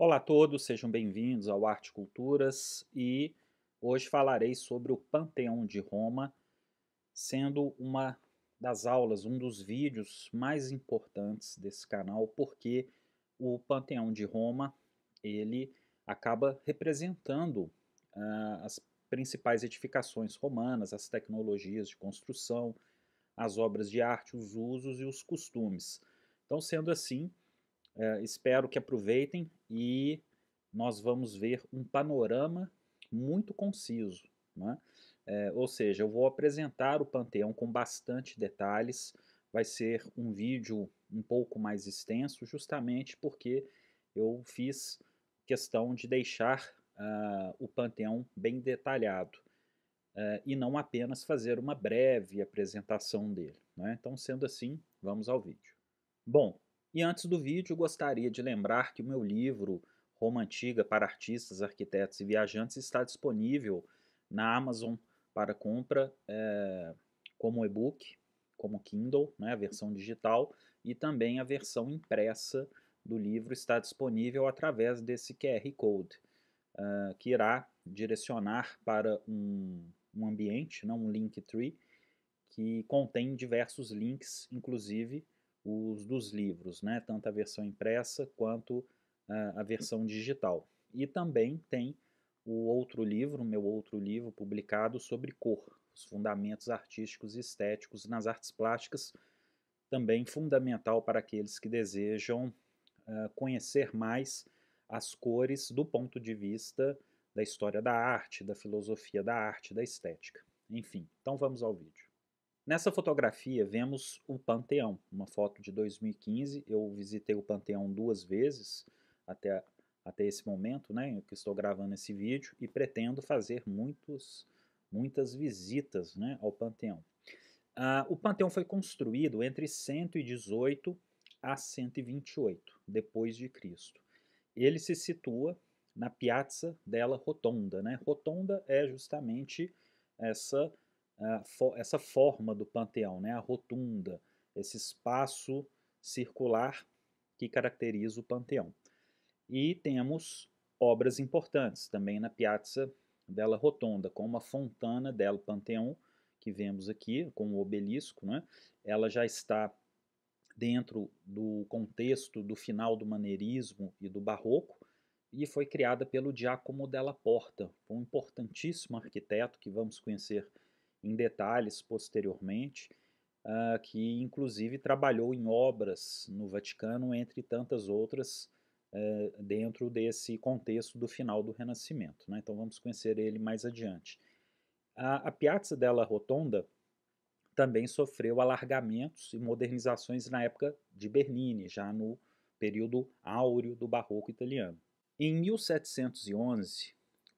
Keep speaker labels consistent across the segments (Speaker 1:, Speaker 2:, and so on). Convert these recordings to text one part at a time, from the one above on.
Speaker 1: Olá a todos, sejam bem-vindos ao Arte e Culturas e hoje falarei sobre o Panteão de Roma, sendo uma das aulas, um dos vídeos mais importantes desse canal, porque o Panteão de Roma, ele acaba representando as principais edificações romanas, as tecnologias de construção, as obras de arte, os usos e os costumes. Então, sendo assim, espero que aproveitem e nós vamos ver um panorama muito conciso, né? Ou seja, eu vou apresentar o Panteão com bastante detalhes, vai ser um vídeo um pouco mais extenso, justamente porque eu fiz questão de deixar o Panteão bem detalhado, e não apenas fazer uma breve apresentação dele, né? Então, sendo assim, vamos ao vídeo. Bom, e antes do vídeo, gostaria de lembrar que o meu livro Roma Antiga para Artistas, Arquitetos e Viajantes está disponível na Amazon para compra, como e-book, como Kindle, né, a versão digital, e também a versão impressa do livro está disponível através desse QR Code, que irá direcionar para um ambiente, não, um Linktree, que contém diversos links, inclusive os dos livros, né? Tanto a versão impressa quanto a versão digital. E também tem o outro livro, meu outro livro publicado sobre cor, os fundamentos artísticos e estéticos nas artes plásticas, também fundamental para aqueles que desejam conhecer mais as cores do ponto de vista da história da arte, da filosofia da arte, da estética. Enfim, então vamos ao vídeo. Nessa fotografia vemos o Panteão, uma foto de 2015. Eu visitei o Panteão duas vezes até, até esse momento, né, que estou gravando esse vídeo, e pretendo fazer muitas visitas, né, ao Panteão. O Panteão foi construído entre 118 a 128 depois de Cristo. Ele se situa na Piazza della Rotonda, né? Rotonda é justamente essa essa forma do Panteão, né? A rotunda, esse espaço circular que caracteriza o Panteão. E temos obras importantes também na Piazza della Rotonda, como a Fontana del Panteão, que vemos aqui, com o obelisco, né? Ela já está dentro do contexto do final do maneirismo e do barroco, e foi criada pelo Giacomo della Porta, um importantíssimo arquiteto que vamos conhecer em detalhes posteriormente, que inclusive trabalhou em obras no Vaticano, entre tantas outras, dentro desse contexto do final do Renascimento, né? Então vamos conhecer ele mais adiante. A Piazza della Rotonda também sofreu alargamentos e modernizações na época de Bernini, já no período áureo do barroco italiano. Em 1711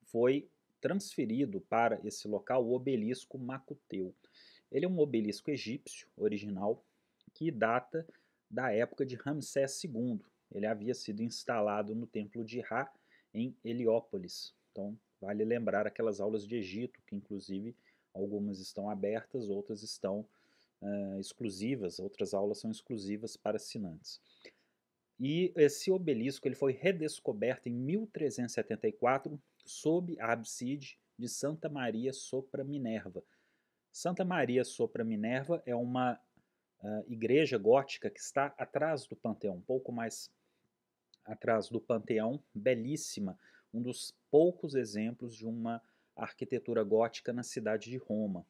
Speaker 1: foi transferido para esse local o obelisco Macuteu. Ele é um obelisco egípcio original que data da época de Ramsés II. Ele havia sido instalado no templo de Ra, em Heliópolis. Então, vale lembrar aquelas aulas de Egito, que inclusive algumas estão abertas, outras estão exclusivas, outras aulas são exclusivas para assinantes. E esse obelisco ele foi redescoberto em 1374 sob a abside de Santa Maria sopra Minerva. Santa Maria sopra Minerva é uma igreja gótica que está atrás do Panteão, um pouco mais atrás do Panteão, belíssima, um dos poucos exemplos de uma arquitetura gótica na cidade de Roma.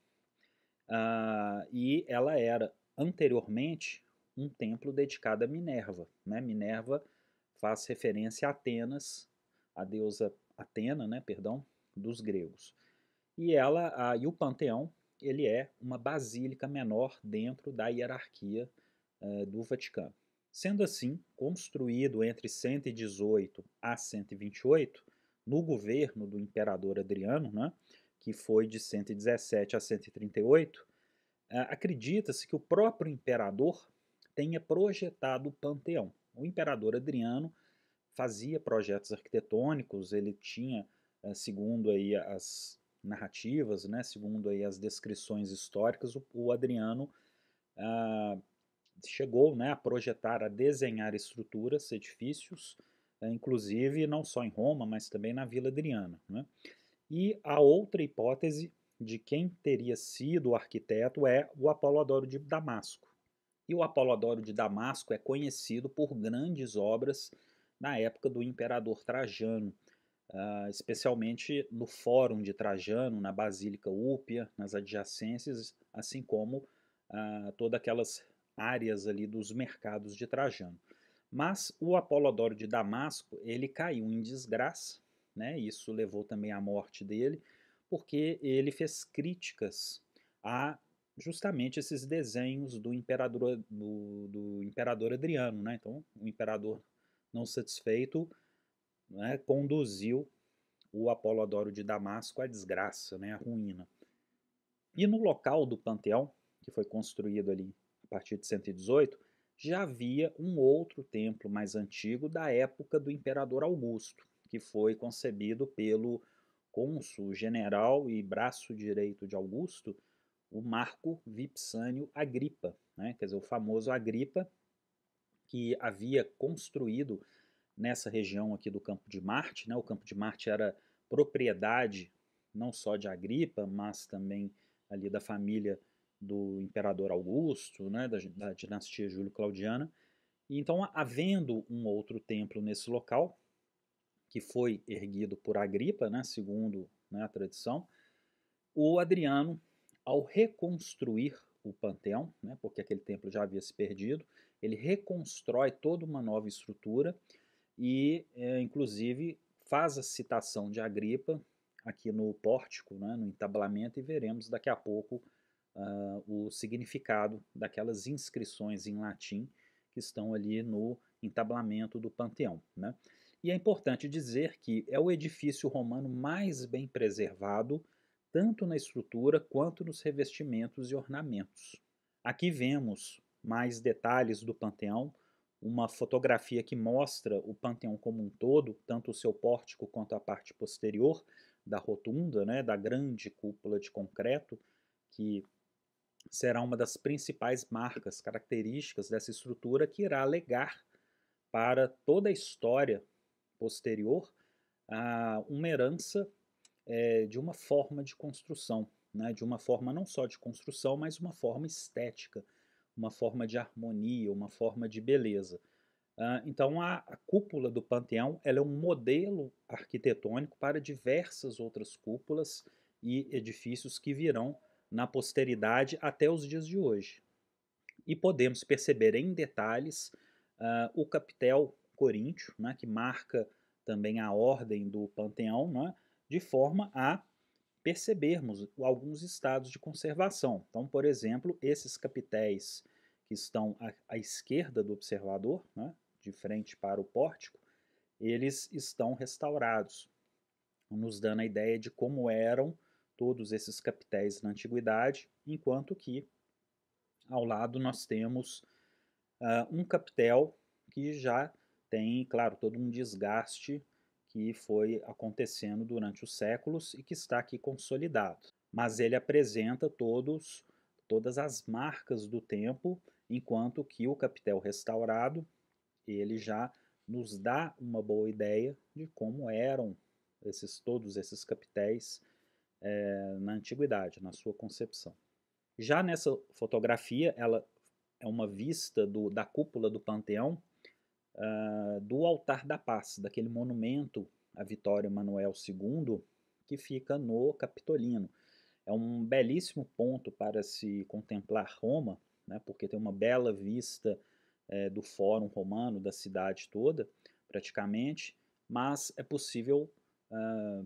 Speaker 1: E ela era anteriormente um templo dedicado a Minerva, né? Minerva faz referência a Atenas, a deusa Atena, né, perdão, dos gregos. E o Panteão, ele é uma basílica menor dentro da hierarquia do Vaticano. Sendo assim, construído entre 118 a 128, no governo do imperador Adriano, né, que foi de 117 a 138, acredita-se que o próprio imperador tenha projetado o Panteão. O imperador Adriano fazia projetos arquitetônicos, ele tinha, segundo aí as narrativas, né, segundo aí as descrições históricas, o Adriano chegou, né, a projetar, a desenhar estruturas, edifícios, inclusive não só em Roma, mas também na Vila Adriana, né? E a outra hipótese de quem teria sido o arquiteto é o Apolodoro de Damasco. E o Apolodoro de Damasco é conhecido por grandes obras na época do imperador Trajano, especialmente no Fórum de Trajano, na Basílica Úpia, nas adjacências, assim como todas aquelas áreas ali dos mercados de Trajano. Mas o Apolodoro de Damasco, ele caiu em desgraça, né? Isso levou também à morte dele, porque ele fez críticas a justamente esses desenhos do imperador Adriano, né? Então, o imperador não satisfeito, né, conduziu o Apolodoro de Damasco à desgraça, né, à ruína. E no local do Panteão, que foi construído ali a partir de 118, já havia um outro templo mais antigo da época do imperador Augusto, que foi concebido pelo cônsul general e braço direito de Augusto, o Marco Vipsânio Agripa, né? Quer dizer, o famoso Agripa, que havia construído nessa região aqui do Campo de Marte, né? O Campo de Marte era propriedade não só de Agripa, mas também ali da família do imperador Augusto, né? Da dinastia Júlio-Claudiana. E então, havendo um outro templo nesse local, que foi erguido por Agripa, né? Segundo, né, a tradição, o Adriano, ao reconstruir o Panteão, né, porque aquele templo já havia se perdido, ele reconstrói toda uma nova estrutura e, inclusive, faz a citação de Agripa aqui no pórtico, né, no entablamento, e veremos daqui a pouco o significado daquelas inscrições em latim que estão ali no entablamento do Panteão, né? E é importante dizer que é o edifício romano mais bem preservado, tanto na estrutura quanto nos revestimentos e ornamentos. Aqui vemos mais detalhes do Panteão, uma fotografia que mostra o Panteão como um todo, tanto o seu pórtico quanto a parte posterior da rotunda, né, da grande cúpula de concreto, que será uma das principais marcas, características dessa estrutura que irá legar para toda a história posterior uma herança de uma forma de construção, né? De uma forma não só de construção, mas uma forma estética, uma forma de harmonia, uma forma de beleza. Então, a cúpula do Panteão ela é um modelo arquitetônico para diversas outras cúpulas e edifícios que virão na posteridade até os dias de hoje. E podemos perceber em detalhes o capitel coríntio, né, que marca também a ordem do Panteão, né, de forma a percebermos alguns estados de conservação. Então, por exemplo, esses capitéis que estão à esquerda do observador, né, de frente para o pórtico, eles estão restaurados, nos dando a ideia de como eram todos esses capitéis na antiguidade, enquanto que ao lado nós temos um capitel que já tem, claro, todo um desgaste que foi acontecendo durante os séculos e que está aqui consolidado. Mas ele apresenta todas as marcas do tempo, enquanto que o capitel restaurado, ele já nos dá uma boa ideia de como eram todos esses capitéis na antiguidade, na sua concepção. Já nessa fotografia, ela é uma vista da cúpula do Panteão, do Altar da Paz, daquele monumento à Vitória Emanuel II, que fica no Capitolino. É um belíssimo ponto para se contemplar Roma, né, porque tem uma bela vista do Fórum Romano, da cidade toda, praticamente, mas é possível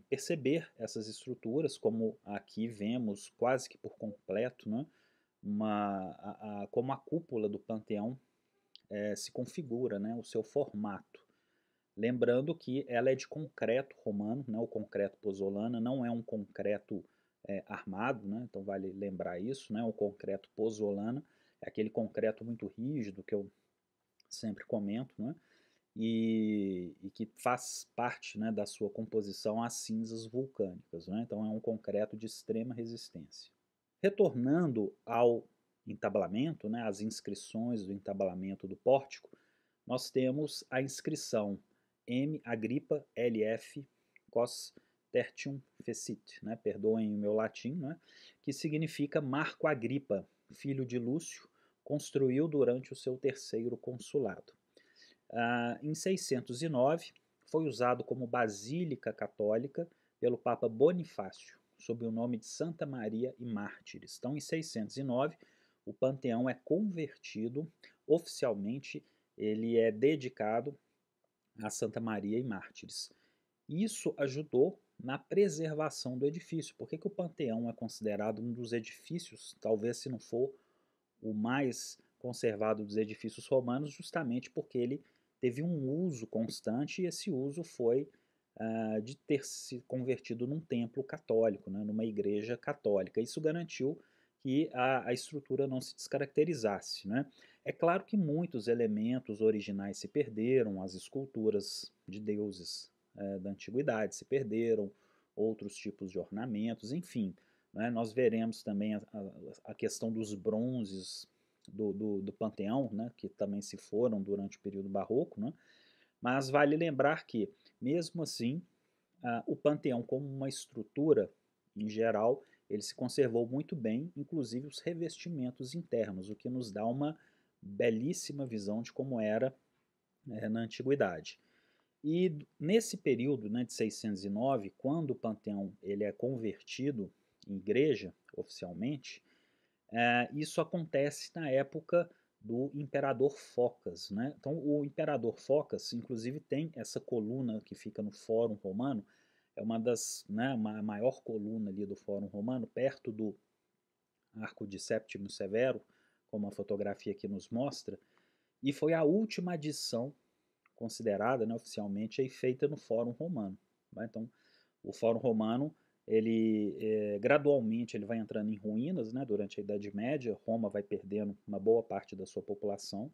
Speaker 1: perceber essas estruturas, como aqui vemos quase que por completo, né, como a cúpula do Panteão se configura, né, o seu formato. Lembrando que ela é de concreto romano, né, o concreto pozzolana não é um concreto armado, né, então vale lembrar isso, né, o concreto pozzolana é aquele concreto muito rígido que eu sempre comento, né, e que faz parte, né, da sua composição as cinzas vulcânicas, né, então é um concreto de extrema resistência. Retornando ao entablamento, né, as inscrições do entablamento do pórtico, nós temos a inscrição M. Agrippa LF Cos Tertium Fecit, né? Perdoem o meu latim, né? Que significa Marco Agripa, filho de Lúcio, construiu durante o seu terceiro consulado. Em 609, foi usado como basílica católica pelo Papa Bonifácio, sob o nome de Santa Maria e Mártires. Então, em 609, o Panteão é convertido oficialmente, ele é dedicado a Santa Maria e Mártires. Isso ajudou na preservação do edifício. Por que o Panteão é considerado um dos edifícios, talvez se não for o mais conservado dos edifícios romanos, justamente porque ele teve um uso constante e esse uso foi de ter se convertido num templo católico, né, numa igreja católica. Isso garantiu que a estrutura não se descaracterizasse. Né? É claro que muitos elementos originais se perderam, as esculturas de deuses da antiguidade se perderam, outros tipos de ornamentos, enfim. Né? Nós veremos também a questão dos bronzes do Panteão, né? Que também se foram durante o período barroco, né? Mas vale lembrar que, mesmo assim, o Panteão como uma estrutura, em geral, ele se conservou muito bem, inclusive os revestimentos internos, o que nos dá uma belíssima visão de como era na Antiguidade. E nesse período, né, de 609, quando o Panteão ele é convertido em igreja, oficialmente, isso acontece na época do imperador Focas. Né? Então, o imperador Focas, inclusive, tem essa coluna que fica no Fórum Romano, é uma das, né, uma maior coluna ali do Fórum Romano, perto do Arco de Séptimo Severo, como a fotografia aqui nos mostra, e foi a última adição considerada, né, oficialmente aí, feita no Fórum Romano. Né? Então, o Fórum Romano, ele gradualmente ele vai entrando em ruínas, né, durante a Idade Média. Roma vai perdendo uma boa parte da sua população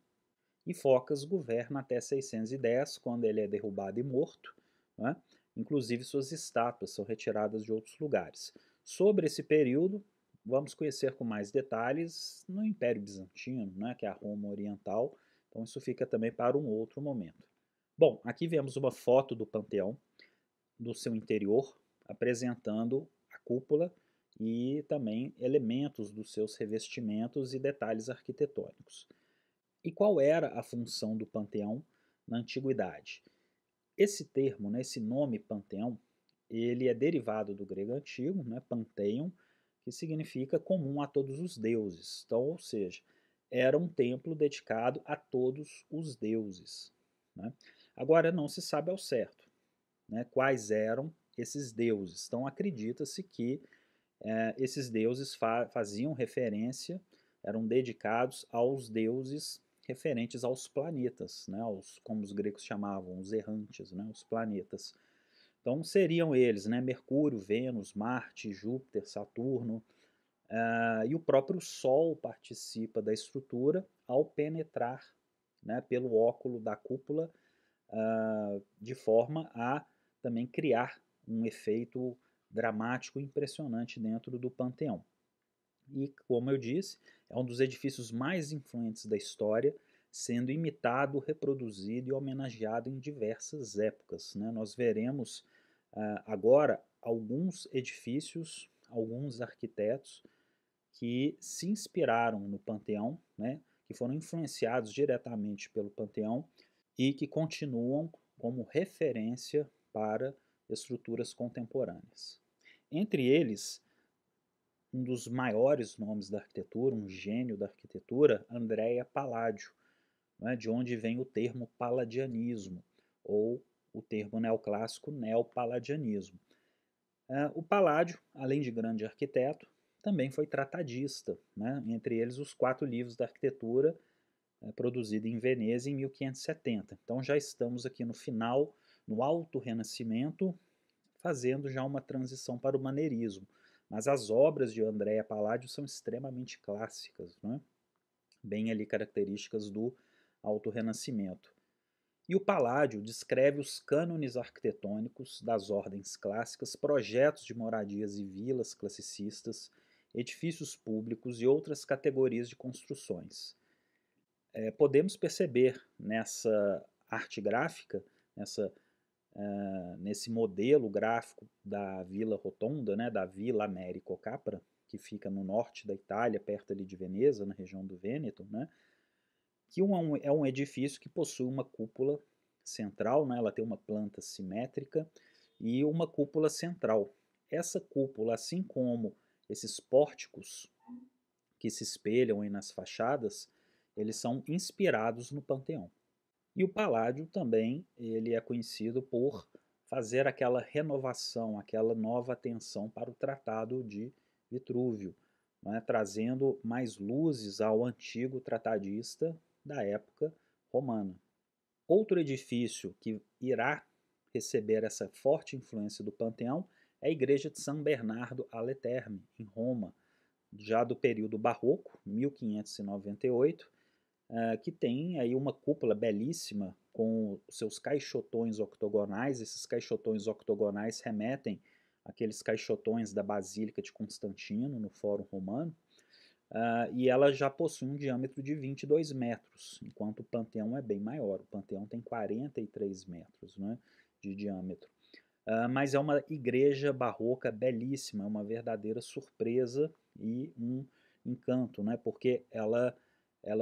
Speaker 1: e Focas governa até 610, quando ele é derrubado e morto. Né? Inclusive suas estátuas são retiradas de outros lugares. Sobre esse período, vamos conhecer com mais detalhes no Império Bizantino, né, que é a Roma Oriental. Então isso fica também para um outro momento. Bom, aqui vemos uma foto do Panteão, do seu interior, apresentando a cúpula e também elementos dos seus revestimentos e detalhes arquitetônicos. E qual era a função do panteão na antiguidade? Esse termo, né, esse nome panteão, ele é derivado do grego antigo, né, panteion, que significa comum a todos os deuses. Então, ou seja, era um templo dedicado a todos os deuses. Né? Agora, não se sabe ao certo, né, quais eram esses deuses. Então, acredita-se que esses deuses faziam referência, eram dedicados aos deuses referentes aos planetas, né, como os gregos chamavam, os errantes, né, os planetas. Então seriam eles, né, Mercúrio, Vênus, Marte, Júpiter, Saturno, e o próprio Sol participa da estrutura ao penetrar, né, pelo óculo da cúpula, de forma a também criar um efeito dramático e impressionante dentro do Panteão. E, como eu disse, é um dos edifícios mais influentes da história, sendo imitado, reproduzido e homenageado em diversas épocas. Né? Nós veremos agora alguns edifícios, alguns arquitetos que se inspiraram no Panteão, né? Que foram influenciados diretamente pelo Panteão e que continuam como referência para estruturas contemporâneas. Entre eles, um dos maiores nomes da arquitetura, um gênio da arquitetura, Andrea Palladio, né, de onde vem o termo palladianismo, ou o termo neoclássico neopalladianismo. O Palladio, além de grande arquiteto, também foi tratadista, né, entre eles os 4 livros da arquitetura, produzido em Veneza em 1570. Então já estamos aqui no final, no Alto Renascimento, fazendo já uma transição para o maneirismo. Mas as obras de Andrea Palladio são extremamente clássicas, né? Bem ali características do Alto Renascimento. E o Palladio descreve os cânones arquitetônicos das ordens clássicas, projetos de moradias e vilas classicistas, edifícios públicos e outras categorias de construções. Podemos perceber nessa arte gráfica, nessa nesse modelo gráfico da Vila Rotonda, né, da Vila Américo Capra, que fica no norte da Itália, perto ali de Veneza, na região do Vêneto, né, que é um edifício que possui uma cúpula central, né, ela tem uma planta simétrica e uma cúpula central. Essa cúpula, assim como esses pórticos que se espelham aí nas fachadas, eles são inspirados no Panteão. E o Palladio também, ele é conhecido por fazer aquela renovação, aquela nova atenção para o Tratado de Vitrúvio, né, trazendo mais luzes ao antigo tratadista da época romana. Outro edifício que irá receber essa forte influência do Panteão é a Igreja de São Bernardo alle Terme, em Roma, já do período barroco, 1598, que tem aí uma cúpula belíssima com os seus caixotões octogonais. Esses caixotões octogonais remetem àqueles caixotões da Basílica de Constantino, no Fórum Romano, e ela já possui um diâmetro de 22 metros, enquanto o Panteão é bem maior. O Panteão tem 43 metros, né, de diâmetro. Mas é uma igreja barroca belíssima, é uma verdadeira surpresa e um encanto, né, porque ela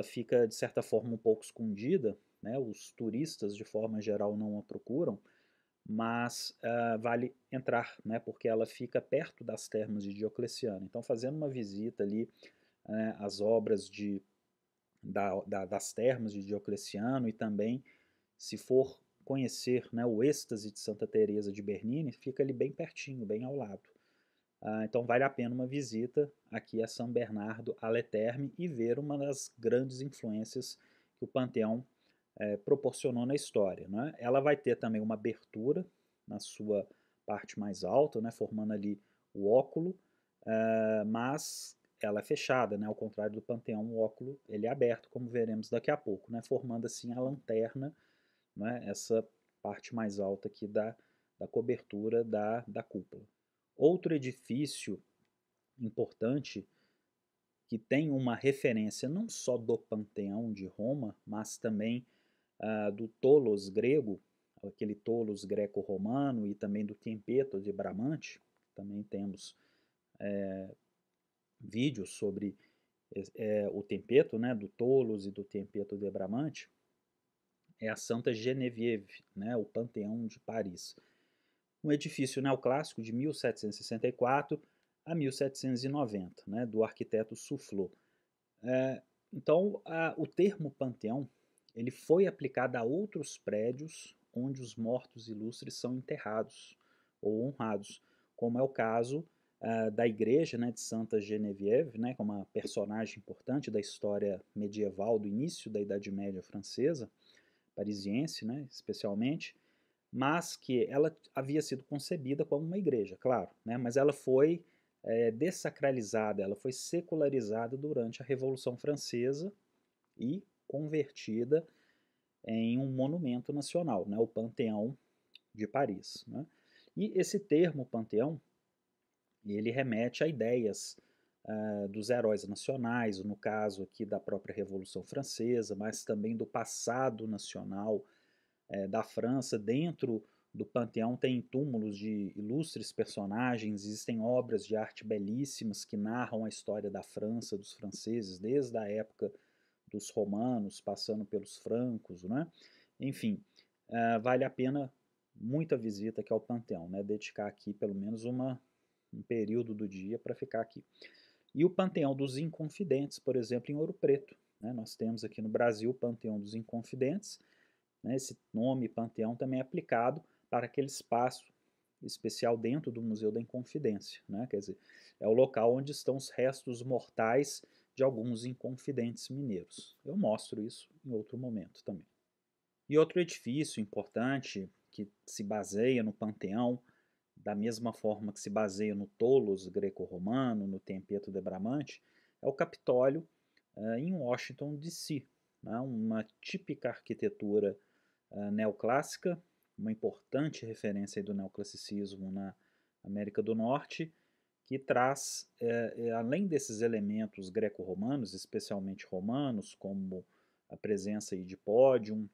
Speaker 1: fica, de certa forma, um pouco escondida, né, os turistas, de forma geral, não a procuram, mas vale entrar, né, porque ela fica perto das termas de Diocleciano. Então, fazendo uma visita ali às obras das termas de Diocleciano e também, se for conhecer, né, o êxtase de Santa Teresa de Bernini, fica ali bem pertinho, bem ao lado. Então vale a pena uma visita aqui a São Bernardo alle Terme e ver uma das grandes influências que o Panteão proporcionou na história, né? Ela vai ter também uma abertura na sua parte mais alta, né, formando ali o óculo, mas ela é fechada, né? Ao contrário do Panteão, o óculo ele é aberto, como veremos daqui a pouco, né? Formando assim a lanterna, né? Essa parte mais alta aqui da cobertura da cúpula. Outro edifício importante que tem uma referência não só do Panteão de Roma, mas também do Tolos grego, aquele Tolos greco-romano, e também do Tempeto de Bramante. Também temos vídeos sobre o Tempeto, né, do Tolos e do Tempeto de Bramante. É a Santa Geneviève, né, o Panteão de Paris. Um edifício neoclássico de 1764 a 1790, né, do arquiteto Soufflot. Então, o termo panteão ele foi aplicado a outros prédios onde os mortos ilustres são enterrados ou honrados, como é o caso da igreja, né, de Santa Geneviève, né, que é uma personagem importante da história medieval do início da Idade Média francesa, parisiense, né, especialmente, mas que ela havia sido concebida como uma igreja, claro, né, mas ela foi dessacralizada, ela foi secularizada durante a Revolução Francesa e convertida em um monumento nacional, né, o Panteão de Paris. Né? E esse termo Panteão, ele remete a ideias dos heróis nacionais, no caso aqui da própria Revolução Francesa, mas também do passado nacional da França. Dentro do Panteão tem túmulos de ilustres personagens, existem obras de arte belíssimas que narram a história da França, dos franceses, desde a época dos romanos, passando pelos francos, né? Enfim, vale a pena muita visita aqui ao Panteão, né? Dedicar aqui pelo menos um período do dia para ficar aqui. E o Panteão dos Inconfidentes, por exemplo, em Ouro Preto. Né? Nós temos aqui no Brasil o Panteão dos Inconfidentes, né? Esse nome Panteão também é aplicado para aquele espaço especial dentro do Museu da Inconfidência. Né? Quer dizer, é o local onde estão os restos mortais de alguns inconfidentes mineiros. Eu mostro isso em outro momento também. E outro edifício importante que se baseia no Panteão, da mesma forma que se baseia no Tolos greco-romano, no Tempeto de Bramante, é o Capitólio em Washington, D.C., né? Uma típica arquitetura neoclássica, uma importante referência do neoclassicismo na América do Norte, que traz, além desses elementos greco-romanos, especialmente romanos, como a presença aí de pódium,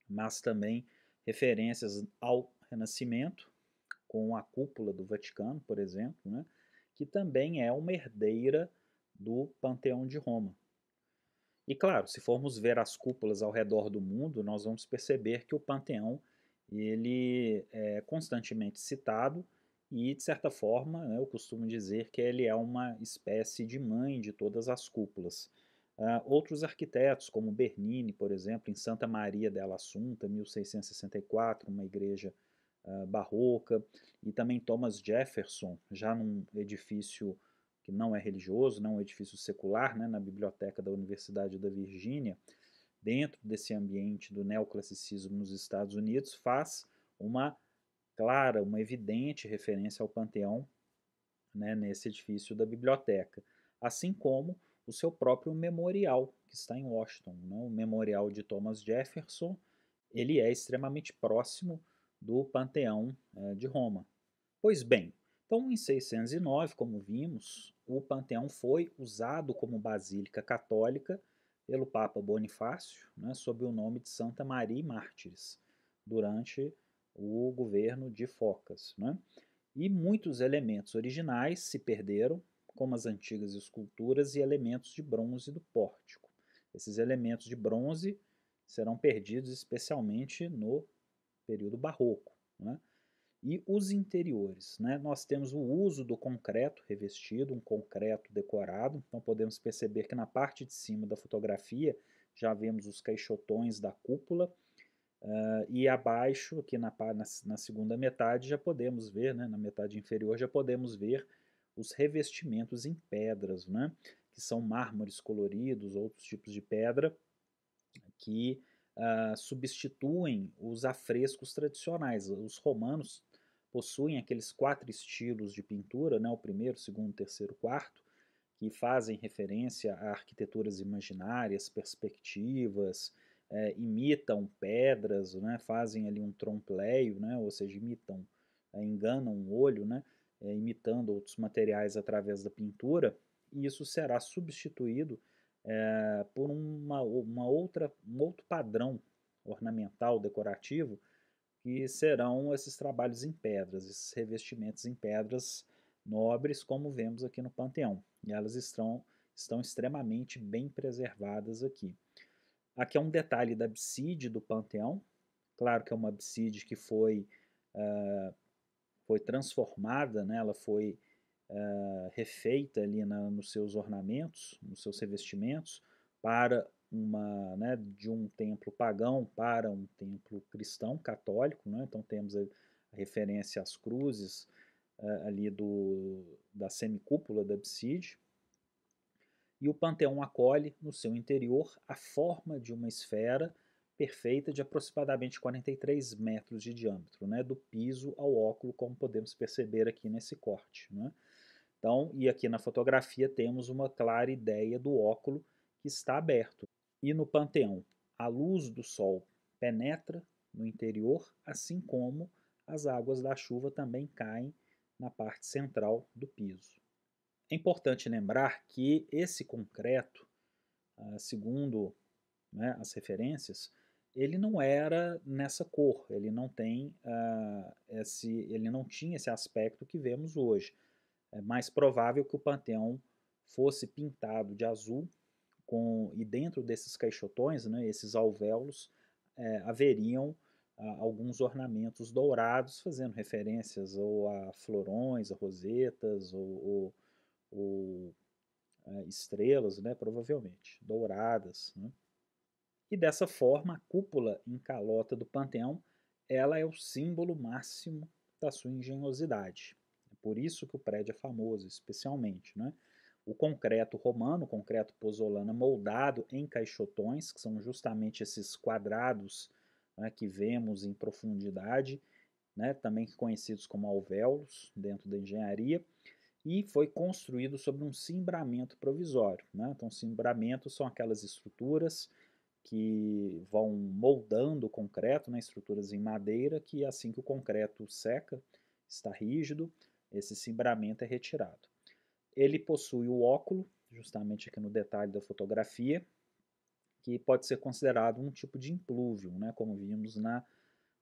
Speaker 1: mas também referências ao Renascimento, com a cúpula do Vaticano, por exemplo, né, que também é uma herdeira do Panteão de Roma. E claro, se formos ver as cúpulas ao redor do mundo, nós vamos perceber que o Panteão ele é constantemente citado e, de certa forma, né, eu costumo dizer que ele é uma espécie de mãe de todas as cúpulas. Outros arquitetos, como Bernini, por exemplo, em Santa Maria della Assunta, 1664, uma igreja barroca, e também Thomas Jefferson, já num edifício que não é religioso, não é um edifício secular, né, na biblioteca da Universidade da Virgínia, dentro desse ambiente do neoclassicismo nos Estados Unidos, faz uma clara, uma evidente referência ao Panteão, né, nesse edifício da biblioteca, assim como o seu próprio memorial, que está em Washington, né, o memorial de Thomas Jefferson, ele é extremamente próximo do Panteão de Roma. Pois bem, então em 609, como vimos, o Panteão foi usado como basílica católica pelo Papa Bonifácio, né, sob o nome de Santa Maria e Mártires, durante o governo de Focas. Né? E muitos elementos originais se perderam, como as antigas esculturas e elementos de bronze do pórtico. Esses elementos de bronze serão perdidos especialmente no período barroco. Né? E os interiores, né? Nós temos o uso do concreto revestido, um concreto decorado, então podemos perceber que na parte de cima da fotografia já vemos os caixotões da cúpula, e abaixo, aqui na segunda metade, já podemos ver, né, na metade inferior, já podemos ver os revestimentos em pedras, né, que são mármores coloridos, outros tipos de pedra, que substituem os afrescos tradicionais. Os romanos possuem aqueles 4 estilos de pintura, né, o primeiro, segundo, terceiro, quarto, que fazem referência a arquiteturas imaginárias, perspectivas, imitam pedras, né, fazem ali um trompe-l'œil, né, ou seja, imitam, enganam o olho, né, imitando outros materiais através da pintura, e isso será substituído por um outro padrão ornamental, decorativo, que serão esses trabalhos em pedras, esses revestimentos em pedras nobres, como vemos aqui no Panteão. E elas estão extremamente bem preservadas aqui. Aqui é um detalhe da abside do Panteão. Claro que é uma abside que foi transformada, né? Ela foi refeita ali nos seus ornamentos, nos seus revestimentos, para né, de um templo pagão para um templo cristão católico. Né? Então temos a referência às cruzes ali da semicúpula da abside. E o Panteão acolhe no seu interior a forma de uma esfera perfeita de aproximadamente 43 metros de diâmetro, né, do piso ao óculo, como podemos perceber aqui nesse corte. Né? Então, e aqui na fotografia temos uma clara ideia do óculo que está aberto. E no Panteão, a luz do sol penetra no interior, assim como as águas da chuva também caem na parte central do piso. É importante lembrar que esse concreto, segundo, né, as referências, ele não era nessa cor, ele não ele não tinha esse aspecto que vemos hoje. É mais provável que o Panteão fosse pintado de azul, e dentro desses caixotões, né, esses alvéolos, haveriam alguns ornamentos dourados, fazendo referências ou a florões, a rosetas, ou estrelas, né, provavelmente, douradas. Né? E dessa forma, a cúpula em calota do Panteão, ela é o símbolo máximo da sua engenhosidade. É por isso que o prédio é famoso, especialmente. Né? O concreto romano, o concreto pozzolana moldado em caixotões, que são justamente esses quadrados, né, que vemos em profundidade, né, também conhecidos como alvéolos dentro da engenharia, e foi construído sobre um cimbramento provisório. Né? Então, cimbramentos são aquelas estruturas que vão moldando o concreto, né, estruturas em madeira, que assim que o concreto seca, está rígido, esse cimbramento é retirado. Ele possui o óculo, justamente aqui no detalhe da fotografia, que pode ser considerado um tipo de implúvio, né, como vimos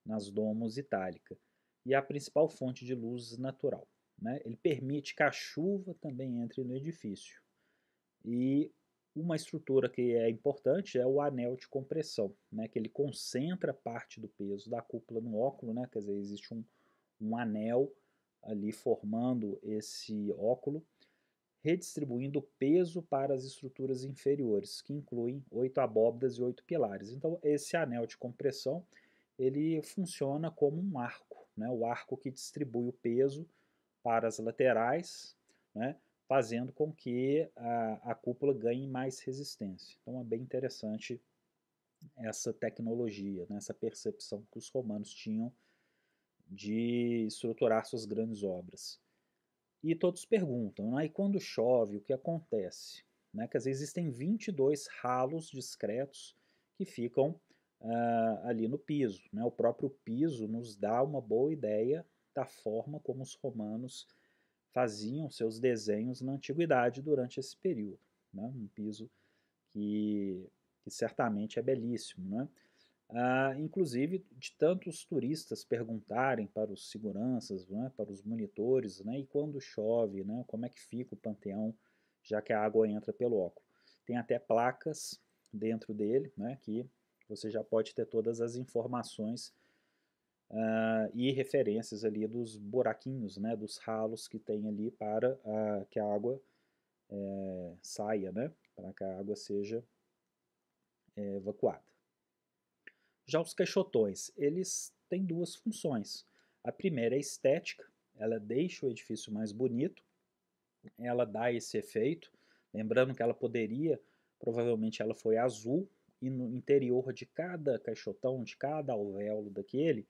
Speaker 1: nas Domus Itálica. e a principal fonte de luz natural, né? Ele permite que a chuva também entre no edifício. E uma estrutura que é importante é o anel de compressão, né? Que ele concentra parte do peso da cúpula no óculo, né? Quer dizer, existe um anel ali formando esse óculo, redistribuindo o peso para as estruturas inferiores, que incluem 8 abóbadas e 8 pilares. Então, esse anel de compressão, ele funciona como um arco, né? O arco que distribui o peso para as laterais, né? Fazendo com que a cúpula ganhe mais resistência. Então, é bem interessante essa tecnologia, né? Essa percepção que os romanos tinham de estruturar suas grandes obras. E todos perguntam, né? E quando chove, o que acontece? Né? Quer dizer, existem 22 ralos discretos que ficam ali no piso. Né? O próprio piso nos dá uma boa ideia da forma como os romanos faziam seus desenhos na antiguidade durante esse período. Né? Um piso que certamente é belíssimo. Né? Inclusive de tantos turistas perguntarem para os seguranças, né, para os monitores, né, e quando chove, né, como é que fica o panteão, já que a água entra pelo óculo. Tem até placas dentro dele, né, que você já pode ter todas as informações e referências ali dos buraquinhos, né, dos ralos que tem ali para que a água saia, né, para que a água seja evacuada. Já os caixotões, eles têm duas funções. A primeira é estética, ela deixa o edifício mais bonito, ela dá esse efeito, lembrando que ela poderia, provavelmente ela foi azul, e no interior de cada caixotão, de cada alvéolo daquele,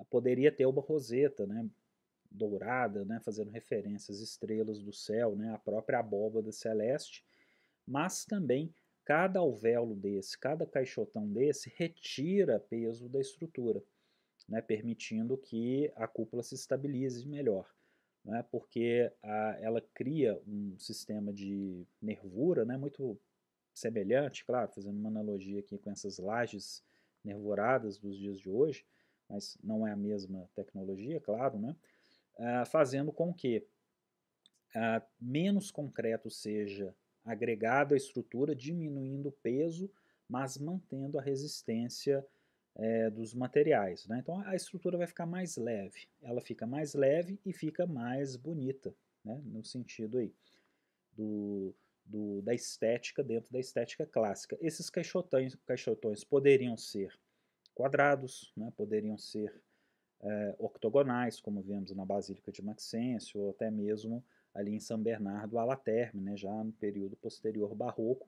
Speaker 1: poderia ter uma roseta, né, dourada, né, fazendo referência às estrelas do céu, né, a própria abóbada celeste, mas também cada alvéolo desse, cada caixotão desse retira peso da estrutura, né, permitindo que a cúpula se estabilize melhor, né, porque ela cria um sistema de nervura, né, muito semelhante, claro, fazendo uma analogia aqui com essas lajes nervuradas dos dias de hoje, mas não é a mesma tecnologia, claro, né, fazendo com que menos concreto seja agregado à estrutura, diminuindo o peso, mas mantendo a resistência dos materiais. Né? Então a estrutura vai ficar mais leve. Ela fica mais leve e fica mais bonita, né? No sentido aí do, da estética dentro da estética clássica. Esses caixotões poderiam ser quadrados, né? Poderiam ser octogonais, como vemos na Basílica de Maxêncio, ou até mesmo ali em São Bernardo, a Laterme, né, já no período posterior barroco,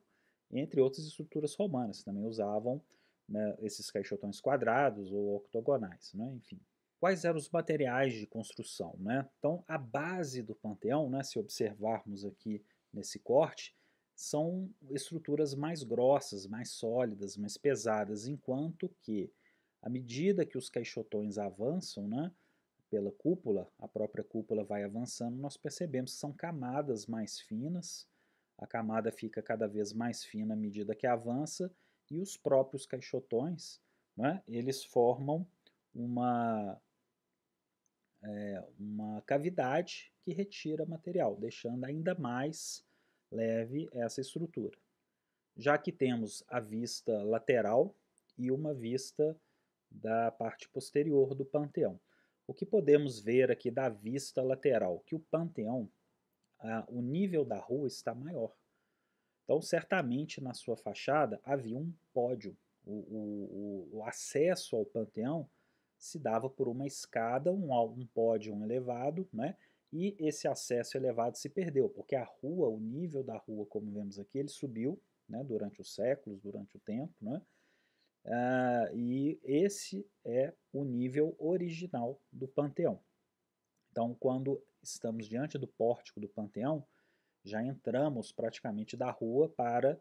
Speaker 1: entre outras estruturas romanas, também usavam, né, esses caixotões quadrados ou octogonais, né, enfim. Quais eram os materiais de construção? Né? Então, a base do panteão, né, se observarmos aqui nesse corte, são estruturas mais grossas, mais sólidas, mais pesadas, enquanto que à medida que os caixotões avançam, né, pela cúpula, a própria cúpula vai avançando, nós percebemos que são camadas mais finas, a camada fica cada vez mais fina à medida que avança, e os próprios caixotões, né, eles formam uma, uma cavidade que retira material, deixando ainda mais leve essa estrutura. Já que temos a vista lateral e uma vista da parte posterior do panteão. O que podemos ver aqui da vista lateral? Que o panteão, o nível da rua está maior. Então, certamente na sua fachada havia um pódio. O acesso ao panteão se dava por uma escada, um pódio elevado, né? E esse acesso elevado se perdeu, porque a rua, o nível da rua, como vemos aqui, ele subiu, né, durante os séculos, durante o tempo, né? E esse é o nível original do Panteão. Então, quando estamos diante do pórtico do Panteão, já entramos praticamente da rua para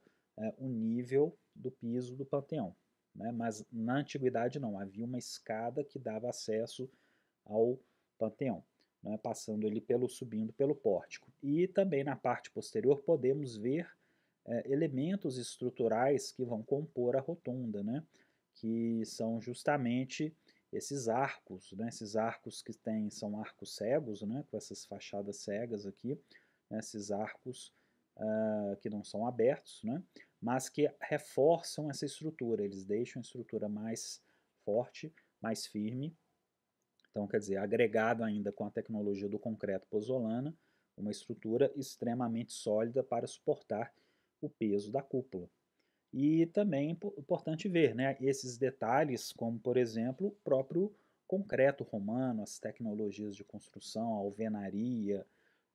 Speaker 1: o nível do piso do Panteão. Né? Mas na antiguidade não, havia uma escada que dava acesso ao Panteão, né? Passando ele subindo pelo pórtico. E também na parte posterior podemos ver elementos estruturais que vão compor a rotunda, né? Que são justamente esses arcos, né? Esses arcos que tem, são arcos cegos, né? Com essas fachadas cegas aqui, né? Esses arcos que não são abertos, né? Mas que reforçam essa estrutura, eles deixam a estrutura mais forte, mais firme. Então, quer dizer, agregado ainda com a tecnologia do concreto pozolana, uma estrutura extremamente sólida para suportar o peso da cúpula. E também é importante ver, né, esses detalhes, como por exemplo o próprio concreto romano, as tecnologias de construção, a alvenaria,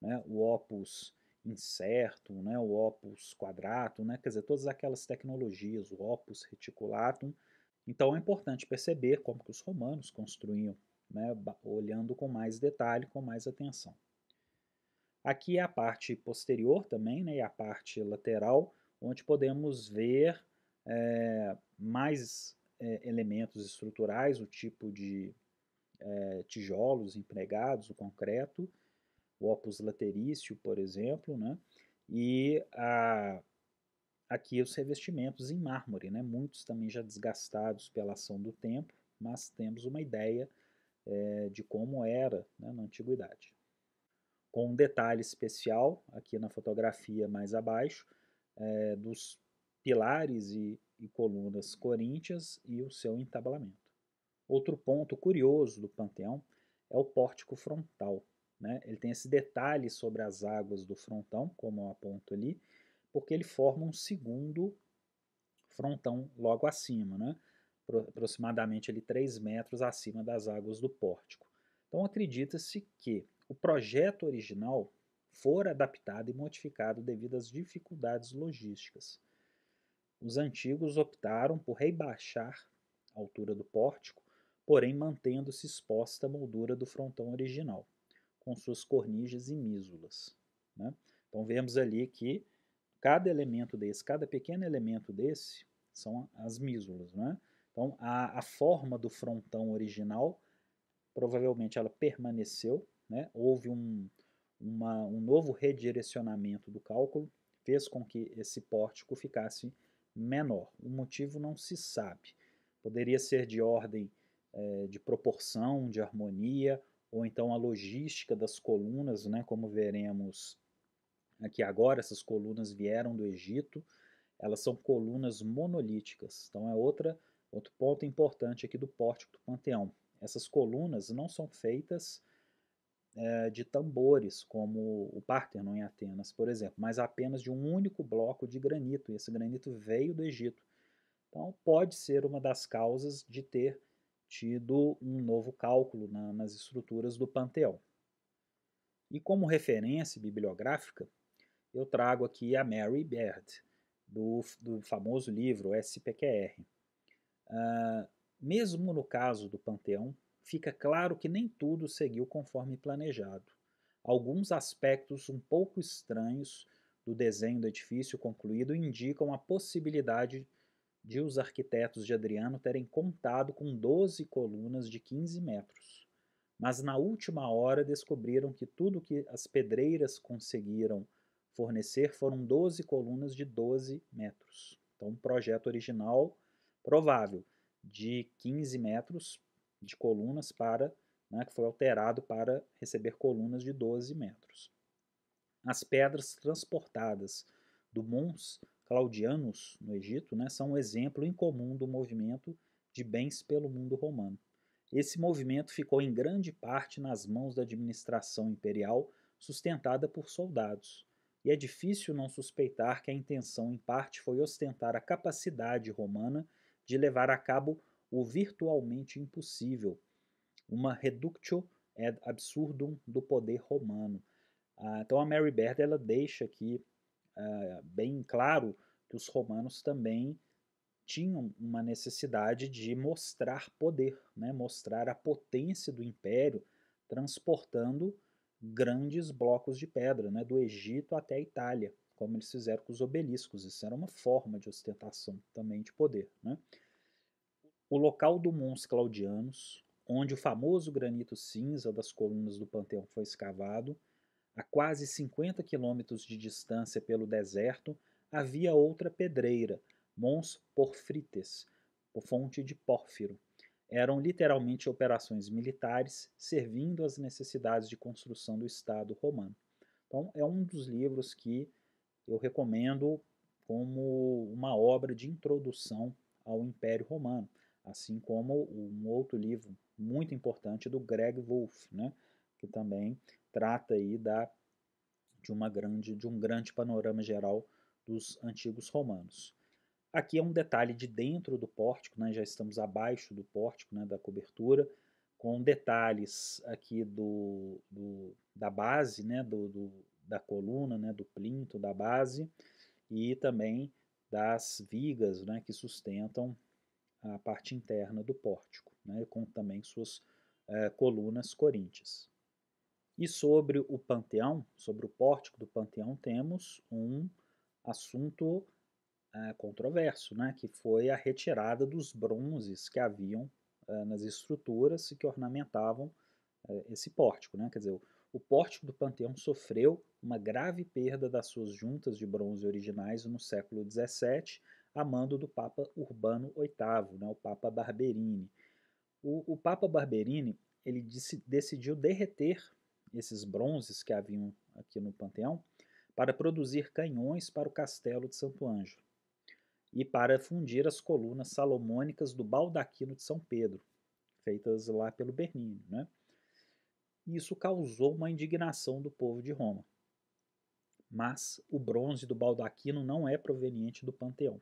Speaker 1: né, o opus incertum, né, o opus quadratum, né, quer dizer, todas aquelas tecnologias, o opus reticulatum. Então é importante perceber como que os romanos construíam, né, olhando com mais detalhe, com mais atenção. Aqui é a parte posterior também, né, e a parte lateral, onde podemos ver mais elementos estruturais, o tipo de tijolos empregados, o concreto, o opus laterício, por exemplo, né, e aqui os revestimentos em mármore, né, muitos também já desgastados pela ação do tempo, mas temos uma ideia de como era, né, na antiguidade. Com um detalhe especial aqui na fotografia mais abaixo, dos pilares e colunas coríntias e o seu entablamento. Outro ponto curioso do Panteão é o pórtico frontal. Né? Ele tem esse detalhe sobre as águas do frontão, como eu aponto ali, porque ele forma um segundo frontão logo acima, né? Aproximadamente ali 3 metros acima das águas do pórtico. Então acredita-se que o projeto original for adaptado e modificado devido às dificuldades logísticas. Os antigos optaram por rebaixar a altura do pórtico, porém mantendo-se exposta a moldura do frontão original, com suas corniches e mísulas. Né? Então vemos ali que cada elemento desse, cada pequeno elemento desse, são as mísulas. Né? Então a forma do frontão original, provavelmente ela permaneceu, né? Houve um novo redirecionamento do cálculo, fez com que esse pórtico ficasse menor. O motivo não se sabe. Poderia ser de ordem de proporção, de harmonia, ou então a logística das colunas, né, como veremos aqui agora, essas colunas vieram do Egito, elas são colunas monolíticas. Então é outro ponto importante aqui do pórtico do Panteão. Essas colunas não são feitas de tambores, como o Parthenon em Atenas, por exemplo, mas apenas de um único bloco de granito, e esse granito veio do Egito. Então, pode ser uma das causas de ter tido um novo cálculo nas estruturas do Panteão. E como referência bibliográfica, eu trago aqui a Mary Baird, do famoso livro SPQR. Mesmo no caso do Panteão, fica claro que nem tudo seguiu conforme planejado. Alguns aspectos um pouco estranhos do desenho do edifício concluído indicam a possibilidade de os arquitetos de Adriano terem contado com 12 colunas de 15 metros. Mas na última hora descobriram que tudo que as pedreiras conseguiram fornecer foram 12 colunas de 12 metros. Então, um projeto original provável de 15 metros de colunas que foi alterado para receber colunas de 12 metros. As pedras transportadas do Mons Claudianus, no Egito, são um exemplo incomum do movimento de bens pelo mundo romano. Esse movimento ficou em grande parte nas mãos da administração imperial, sustentada por soldados. E é difícil não suspeitar que a intenção, em parte, foi ostentar a capacidade romana de levar a cabo o virtualmente impossível, uma reductio ad absurdum do poder romano. Então a Mary Baird ela deixa aqui bem claro que os romanos também tinham uma necessidade de mostrar poder, né? Mostrar a potência do império, transportando grandes blocos de pedra, né? Do Egito até a Itália, como eles fizeram com os obeliscos. Isso era uma forma de ostentação também de poder. Né? O local do Mons Claudianus, onde o famoso granito cinza das colunas do Panteão foi escavado, a quase 50 quilômetros de distância pelo deserto, havia outra pedreira, Mons Porphyrites, fonte de Pórfiro. eram literalmente operações militares servindo às necessidades de construção do Estado romano. Então, é um dos livros que eu recomendo como uma obra de introdução ao Império Romano, assim como um outro livro muito importante do Greg Wolfe, né, que também trata aí de um grande panorama geral dos antigos romanos. Aqui é um detalhe de dentro do pórtico, né, já estamos abaixo do pórtico, né, da cobertura, com detalhes aqui da base, né, da coluna, né, do plinto da base, e também das vigas, né, que sustentam a parte interna do pórtico, né, com também suas colunas coríntias. E sobre o Panteão, sobre o pórtico do Panteão, temos um assunto controverso, né, que foi a retirada dos bronzes que haviam nas estruturas e que ornamentavam esse pórtico. Né, quer dizer, o pórtico do Panteão sofreu uma grave perda das suas juntas de bronze originais no século XVII, a mando do Papa Urbano VIII, né, o Papa Barberini. O Papa Barberini ele decidiu derreter esses bronzes que haviam aqui no Panteão para produzir canhões para o castelo de Santo Ângelo e para fundir as colunas salomônicas do baldaquino de São Pedro, feitas lá pelo Bernini. Né? Isso causou uma indignação do povo de Roma. Mas o bronze do baldaquino não é proveniente do Panteão,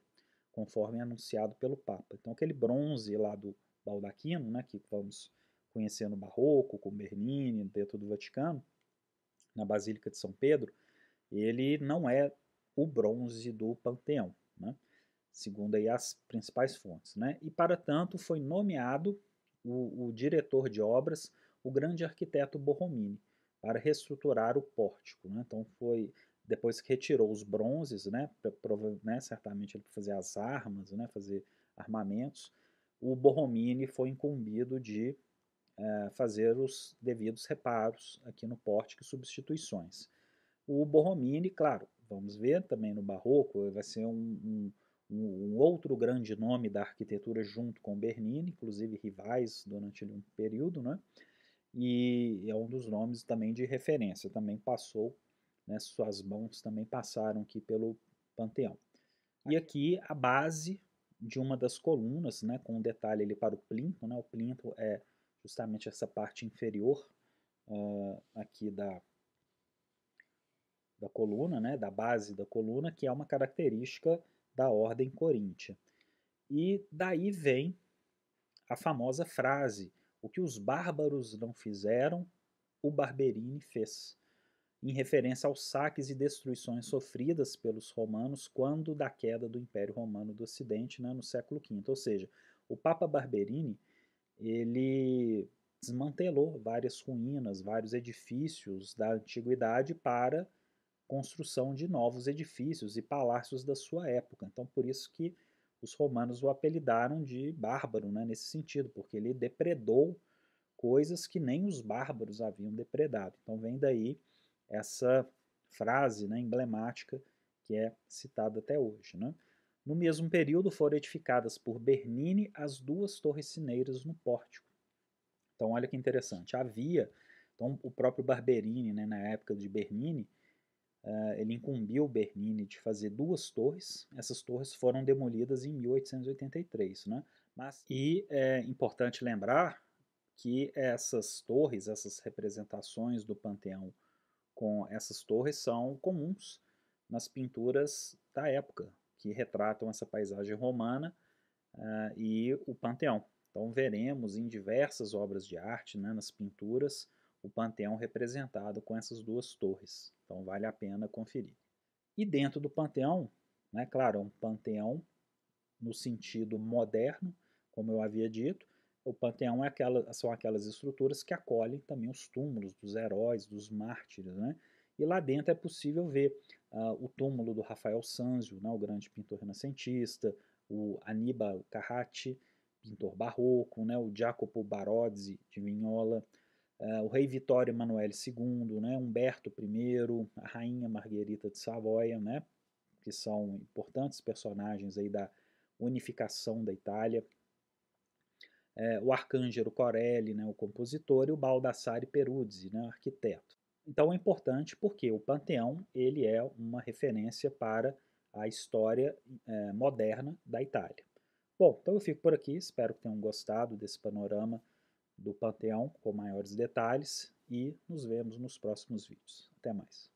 Speaker 1: conforme anunciado pelo Papa. Então aquele bronze lá do baldaquino, né, que vamos conhecer no Barroco, com Bernini, dentro do Vaticano, na Basílica de São Pedro, ele não é o bronze do Panteão, né, segundo aí as principais fontes. Né, e para tanto foi nomeado o diretor de obras, o grande arquiteto Borromini, para reestruturar o pórtico. Né, então foi depois que retirou os bronzes, né, certamente ele fazer as armas, né, fazer armamentos, o Borromini foi incumbido de fazer os devidos reparos aqui no pórtico e substituições. O Borromini, claro, vamos ver também no Barroco, vai ser um outro grande nome da arquitetura junto com Bernini, inclusive rivais durante um período, né? E é um dos nomes também de referência, também passou, né, suas mãos também passaram aqui pelo Panteão. E aqui a base de uma das colunas, né, com um detalhe ali para o plinto, né, o plinto é justamente essa parte inferior aqui da coluna, né, da base da coluna, que é uma característica da ordem coríntia. E daí vem a famosa frase: o que os bárbaros não fizeram, o Barberini fez, em referência aos saques e destruições sofridas pelos romanos quando da queda do Império Romano do Ocidente, né, no século V. Ou seja, o Papa Barberini ele desmantelou várias ruínas, vários edifícios da antiguidade para construção de novos edifícios e palácios da sua época. Então, por isso que os romanos o apelidaram de bárbaro, né, nesse sentido, porque ele depredou coisas que nem os bárbaros haviam depredado. Então, vem daí essa frase, né, emblemática que é citada até hoje. Né? No mesmo período foram edificadas por Bernini as duas torres sineiras no pórtico. Então, olha que interessante. Então, o próprio Barberini, né, na época de Bernini, ele incumbiu Bernini de fazer duas torres. Essas torres foram demolidas em 1883. Né? E é importante lembrar que essas torres, essas representações do Panteão com essas torres são comuns nas pinturas da época, que retratam essa paisagem romana e o Panteão. Então veremos em diversas obras de arte, né, nas pinturas, o Panteão representado com essas duas torres. Então vale a pena conferir. E dentro do Panteão, né, claro, é um Panteão no sentido moderno, como eu havia dito, o Panteão são aquelas estruturas que acolhem também os túmulos dos heróis, dos mártires. Né? E lá dentro é possível ver o túmulo do Rafael Sanzio, né, o grande pintor renascentista, o Aníbal Carracci, pintor barroco, né, o Jacopo Barozzi de Vignola, o rei Vitório Emanuele II, né, Humberto I, a rainha Margherita de Savoia, né, que são importantes personagens aí da unificação da Itália. o Arcangelo Corelli, né, o compositor, e o Baldassare Peruzzi, né, o arquiteto. Então é importante porque o Panteão ele é uma referência para a história moderna da Itália. Bom, então eu fico por aqui, espero que tenham gostado desse panorama do Panteão com maiores detalhes e nos vemos nos próximos vídeos. Até mais.